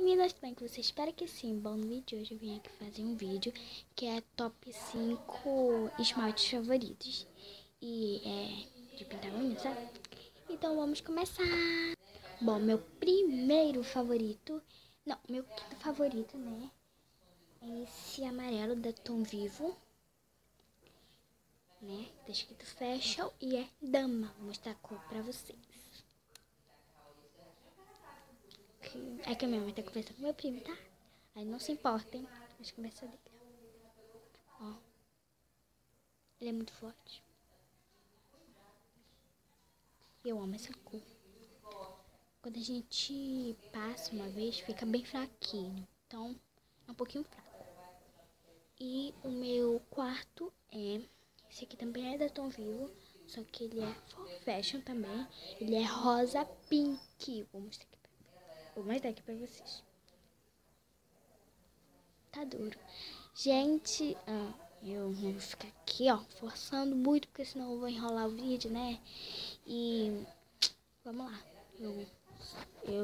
meninas, tudo bem com vocês? Espero que sim. Bom, no vídeo de hoje eu vim aqui fazer um vídeo que é top 5 esmaltes favoritos. E é de pintar unha, sabe? Então vamos começar. Bom, meu primeiro favorito, não, meu quinto favorito, né? É esse amarelo da Tom Vivo, né? Tá escrito Fashion e é Dama. Vou mostrar a cor pra vocês. É que a minha mãe tá conversando com meu primo, tá? Aí não se importem, mas conversa dele. Ó, ele é muito forte. Eu amo essa cor. Quando a gente passa uma vez, fica bem fraquinho. Então, é um pouquinho fraco. E o meu quarto é... Esse aqui também é da Tom Vivo, só que ele é for fashion também. Ele é rosa pink. Vou mostrar aqui pra vocês. Tá duro. Gente, eu vou ficar aqui, ó, forçando muito, porque senão eu vou enrolar o vídeo, né? E vamos lá.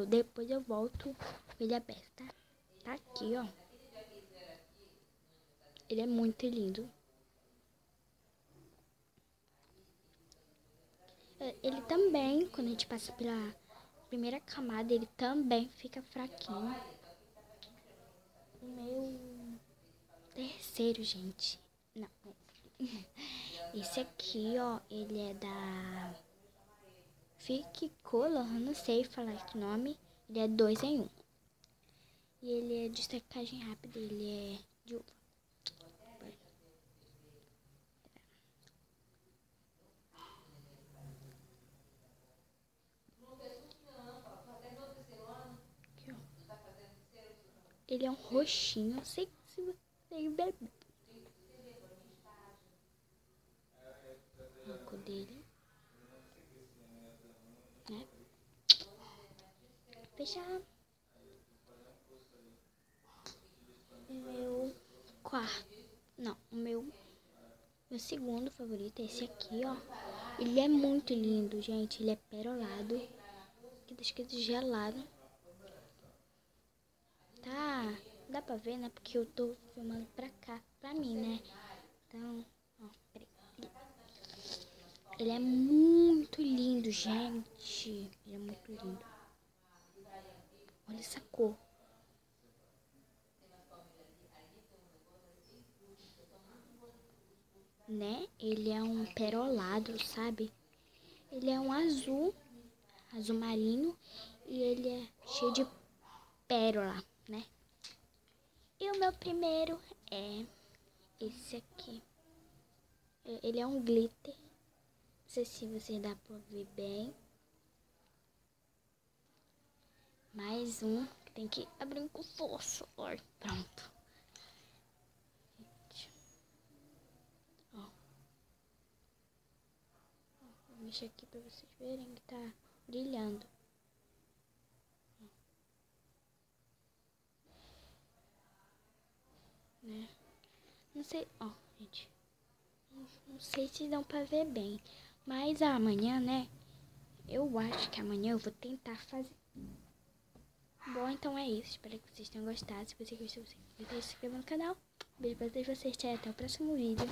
Depois eu volto com ele aberto, tá? Tá aqui, ó. Ele é muito lindo. Ele também, quando a gente passa pela primeira camada, ele também fica fraquinho. O meu terceiro, gente. Não. Esse aqui, ó, ele é da Fique Color, não sei falar esse nome. Ele é 2 em 1. E ele é de secagem rápida, ele é de uva. Aqui, ó. Ele é um roxinho, não sei se vocês bebem. A cor dele. Né? Fechar. O meu quarto. Não, o meu segundo favorito é esse aqui, ó. Ele é muito lindo, gente. Ele é perolado. Aqui tá escrito gelado. Tá, dá pra ver, né? Porque eu tô filmando pra cá, pra mim, né? Então, ó, peraí. Ele é muito lindo, gente. Ele é muito lindo. Olha essa cor. Né? Ele é um perolado, sabe? Ele é um azul marinho, e ele é cheio de pérola, né? E o meu primeiro é esse aqui. Ele é um glitter. Não sei se você dá pra ver bem. Mais um que tem que abrir com força. Ó, pronto. Ó. Vou mexer aqui pra vocês verem que tá brilhando. Né? Não sei, ó, gente. Não sei se dão pra ver bem. Mas amanhã, né? Eu acho que amanhã eu vou tentar fazer. Bom, então é isso. Espero que vocês tenham gostado. Se você gostou, se inscreva no canal. Beijo pra todos vocês. Tchau, até o próximo vídeo.